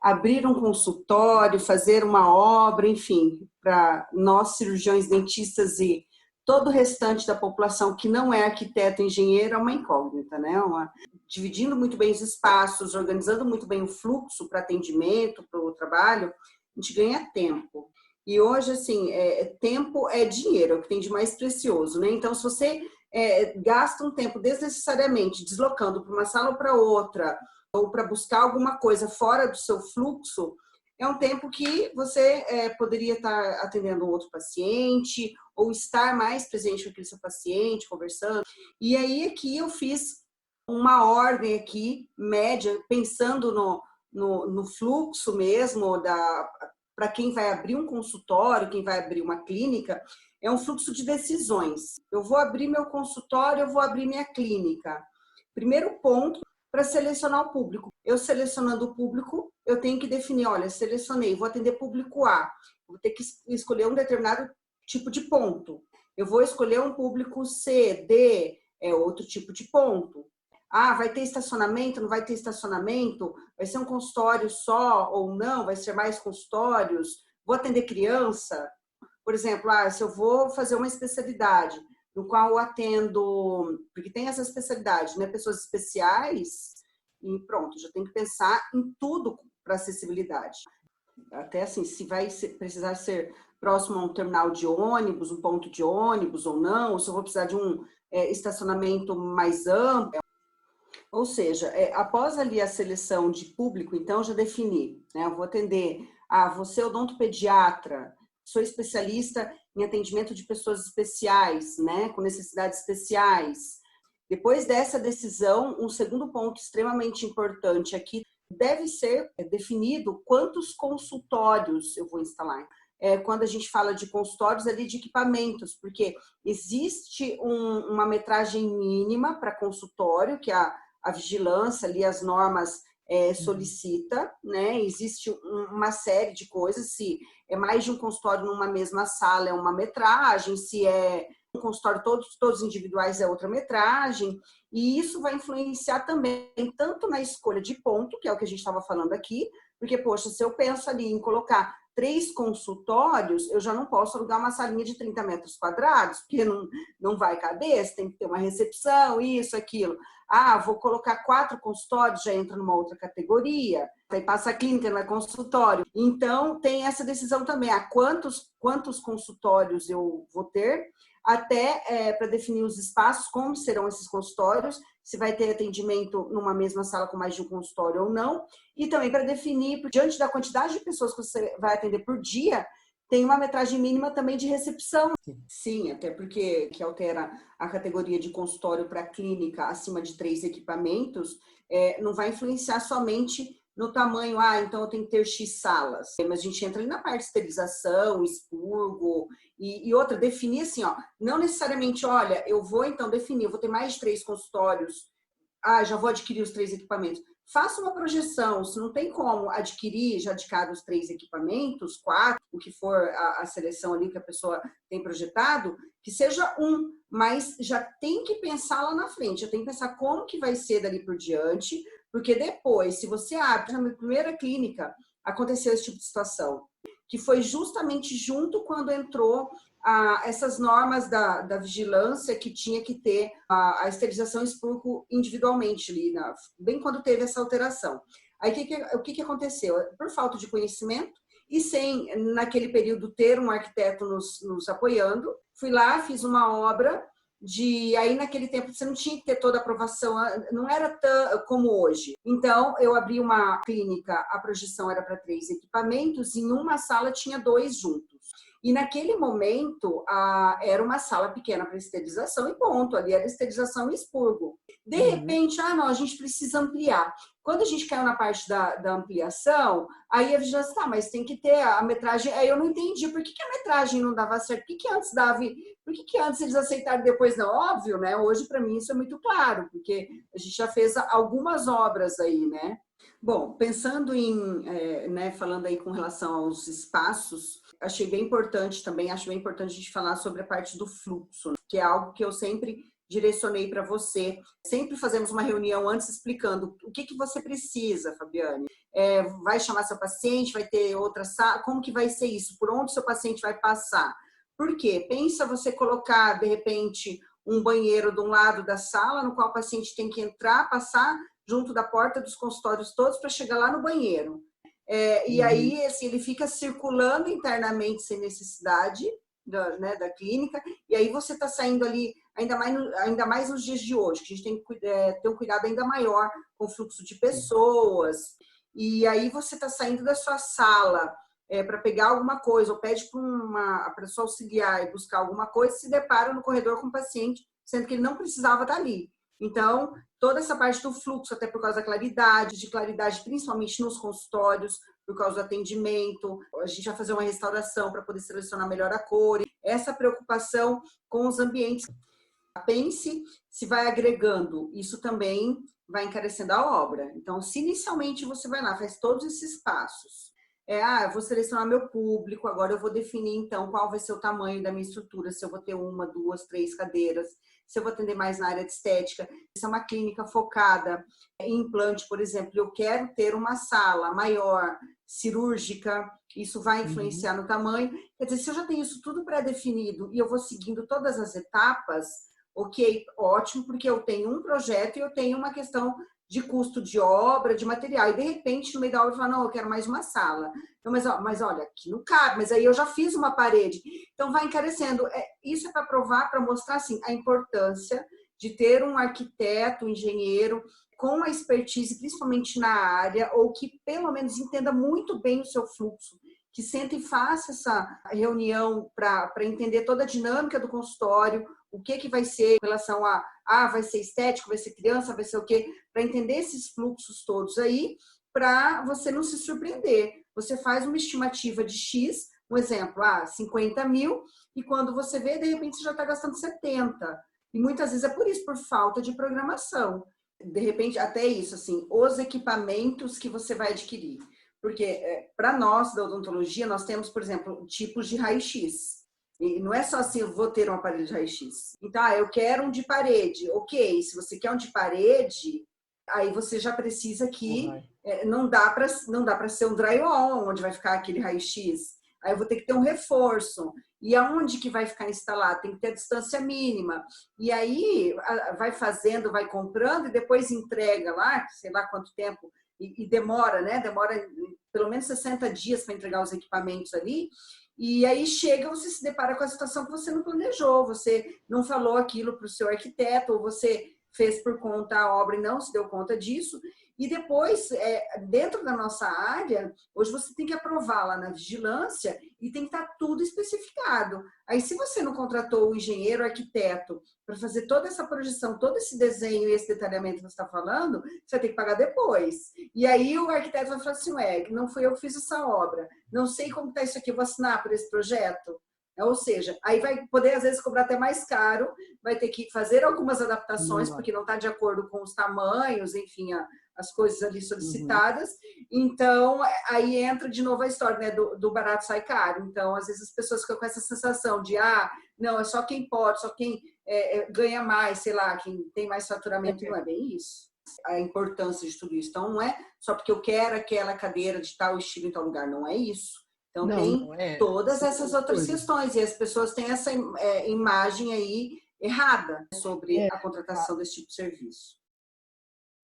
abrir um consultório, fazer uma obra, enfim, para nós cirurgiões dentistas e todo o restante da população que não é arquiteto e engenheiro é uma incógnita, né? Dividindo muito bem os espaços, organizando muito bem o fluxo para atendimento, para o trabalho, a gente ganha tempo. E hoje, assim, tempo é dinheiro, é o que tem de mais precioso, né? Então, se você gasta um tempo desnecessariamente deslocando para uma sala ou para outra, ou para buscar alguma coisa fora do seu fluxo, é um tempo que você poderia estar atendendo um outro paciente, ou estar mais presente com aquele seu paciente, conversando. E aí, aqui eu fiz uma ordem aqui, média, pensando no fluxo mesmo, para quem vai abrir um consultório, quem vai abrir uma clínica, é um fluxo de decisões. Eu vou abrir meu consultório, eu vou abrir minha clínica. Primeiro ponto, para selecionar o público. Eu selecionando o público, eu tenho que definir, olha, selecionei, vou atender público A, vou ter que escolher um determinado tipo de ponto. Eu vou escolher um público C, D, é outro tipo de ponto. Ah, vai ter estacionamento, não vai ter estacionamento? Vai ser um consultório só ou não? Vai ser mais consultórios? Vou atender criança? Por exemplo, se eu vou fazer uma especialidade no qual eu atendo, porque tem essa especialidade, né? Pessoas especiais, e pronto, já tem que pensar em tudo para acessibilidade. Até assim, se vai precisar ser próximo a um terminal de ônibus, um ponto de ônibus ou não, ou se eu vou precisar de um estacionamento mais amplo. Ou seja, após ali a seleção de público, então já defini, né? Eu vou atender, você é odontopediatra, sou especialista em atendimento de pessoas especiais, né? Com necessidades especiais. Depois dessa decisão, um segundo ponto extremamente importante aqui, deve ser definido quantos consultórios eu vou instalar. Quando a gente fala de consultórios ali de equipamentos, porque existe uma metragem mínima para consultório, que a vigilância ali, as normas solicita, né? Existe uma série de coisas, se é mais de um consultório numa mesma sala é uma metragem, se é um consultório todos individuais é outra metragem, e isso vai influenciar também tanto na escolha de ponto, que é o que a gente estava falando aqui, porque, poxa, se eu penso ali em colocar 3 consultórios, eu já não posso alugar uma salinha de 30 metros quadrados, porque não vai caber, você tem que ter uma recepção, isso, aquilo. Vou colocar 4 consultórios, já entra numa outra categoria, aí passa a clínica, não é consultório. Então, tem essa decisão também, quantos consultórios eu vou ter, até para definir os espaços, como serão esses consultórios, se vai ter atendimento numa mesma sala com mais de um consultório ou não, e também para definir, diante da quantidade de pessoas que você vai atender por dia, tem uma metragem mínima também de recepção. Sim, até porque que altera a categoria de consultório para clínica acima de 3 equipamentos, não vai influenciar somente no tamanho, então eu tenho que ter X salas. Mas a gente entra ali na parte de esterilização, expurgo, e outra, definir assim, não necessariamente, olha, eu vou então definir, eu vou ter mais de 3 consultórios, já vou adquirir os 3 equipamentos. Faça uma projeção, se não tem como adquirir já de cada os 3 equipamentos, 4, o que for a seleção ali que a pessoa tem projetado, que seja mas já tem que pensar lá na frente, já tem que pensar como que vai ser dali por diante, porque depois, se você abre, na minha primeira clínica, aconteceu esse tipo de situação, que foi justamente junto quando entrou essas normas da vigilância que tinha que ter a esterilização expurgo individualmente ali, bem quando teve essa alteração. Aí o que aconteceu? Por falta de conhecimento e sem, naquele período, ter um arquiteto nos apoiando, fui lá, fiz uma obra aí naquele tempo você não tinha que ter toda a aprovação, não era tão como hoje. Então, eu abri uma clínica, a projeção era para 3 equipamentos, e em uma sala tinha 2 juntos. E naquele momento, era uma sala pequena para esterilização e ponto, ali era esterilização e expurgo. De repente, não, a gente precisa ampliar. Quando a gente caiu na parte da ampliação, aí a vigilância, mas tem que ter a metragem. Aí eu não entendi por que a metragem não dava certo, por que antes dava, por que antes eles aceitaram e depois não? Óbvio, né? Hoje, para mim, isso é muito claro, porque a gente já fez algumas obras aí, né? Bom, pensando falando aí com relação aos espaços, acho bem importante a gente falar sobre a parte do fluxo, que é algo que eu sempre direcionei para você. Sempre fazemos uma reunião antes explicando o que você precisa, Fabiane. vai chamar seu paciente, vai ter outra sala, como que vai ser isso? Por onde seu paciente vai passar? Por quê? Pensa você colocar, de repente, um banheiro de um lado da sala, no qual o paciente tem que entrar, passar junto da porta dos consultórios todos para chegar lá no banheiro. E aí, assim, ele fica circulando internamente sem necessidade da clínica, e aí você está saindo ali, ainda mais nos dias de hoje, que a gente tem que ter um cuidado ainda maior com o fluxo de pessoas, e aí você está saindo da sua sala para pegar alguma coisa, ou pede para uma pessoa auxiliar e buscar alguma coisa, se depara no corredor com o paciente, sendo que ele não precisava estar ali. Então, toda essa parte do fluxo, até por causa da claridade, principalmente nos consultórios, por causa do atendimento, a gente vai fazer uma restauração para poder selecionar melhor a cor. Essa preocupação com os ambientes. Pense se vai agregando, isso também vai encarecendo a obra. Então, se inicialmente você vai lá, faz todos esses passos, eu vou selecionar meu público, agora eu vou definir, então, qual vai ser o tamanho da minha estrutura, se eu vou ter 1, 2, 3 cadeiras, se eu vou atender mais na área de estética, se é uma clínica focada em implante, por exemplo, eu quero ter uma sala maior, cirúrgica, isso vai influenciar no tamanho. Quer dizer, se eu já tenho isso tudo pré-definido e eu vou seguindo todas as etapas, ok, ótimo, porque eu tenho um projeto e eu tenho uma questão de custo de obra, de material, e de repente no meio da obra eu falo, não, eu quero mais uma sala. Então, mas olha, aqui não cabe, mas aí eu já fiz uma parede. Então vai encarecendo. Isso é para provar, para mostrar assim, a importância de ter um arquiteto, um engenheiro com uma expertise, principalmente na área, ou que pelo menos entenda muito bem o seu fluxo, que senta e faça essa reunião para entender toda a dinâmica do consultório, o que vai ser em relação vai ser estético, vai ser criança, vai ser o quê, para entender esses fluxos todos aí, para você não se surpreender. Você faz uma estimativa de X, um exemplo, 50 mil, e quando você vê, de repente, você já está gastando 70. E muitas vezes é por isso, por falta de programação. De repente, até isso, assim, os equipamentos que você vai adquirir. Porque, para nós, da odontologia, nós temos, por exemplo, tipos de raio-x. E não é só assim, eu vou ter um aparelho de raio-x. Então, eu quero um de parede. Ok, se você quer um de parede, aí você já precisa que não dá para ser um drywall, onde vai ficar aquele raio-x. Aí eu vou ter que ter um reforço. E aonde que vai ficar instalado? Tem que ter a distância mínima. E aí vai fazendo, vai comprando e depois entrega lá, sei lá quanto tempo, e demora, né? Demora pelo menos 60 dias para entregar os equipamentos ali. E aí chega, você se depara com a situação que você não planejou, você não falou aquilo para o seu arquiteto, ou você fez por conta a obra e não se deu conta disso. E depois, dentro da nossa área, hoje você tem que aprovar lá na vigilância e tem que estar tudo especificado. Aí, se você não contratou o engenheiro, o arquiteto, para fazer toda essa projeção, todo esse desenho e esse detalhamento que você está falando, você vai ter que pagar depois. E aí o arquiteto vai falar assim, não fui eu que fiz essa obra, não sei como está isso aqui, vou assinar por esse projeto. Ou seja, aí vai poder, às vezes, cobrar até mais caro, vai ter que fazer algumas adaptações, porque não está de acordo com os tamanhos, enfim, as coisas ali solicitadas. Então, aí entra de novo a história, né, do barato sai caro. Então, às vezes, as pessoas ficam com essa sensação de, não, é só quem pode, só quem ganha mais, sei lá, quem tem mais faturamento, não é bem isso. A importância de tudo isso. Então, não é só porque eu quero aquela cadeira de tal estilo em tal lugar, não é isso. Então, tem todas essas outras questões, e as pessoas têm essa imagem aí errada sobre a contratação desse tipo de serviço.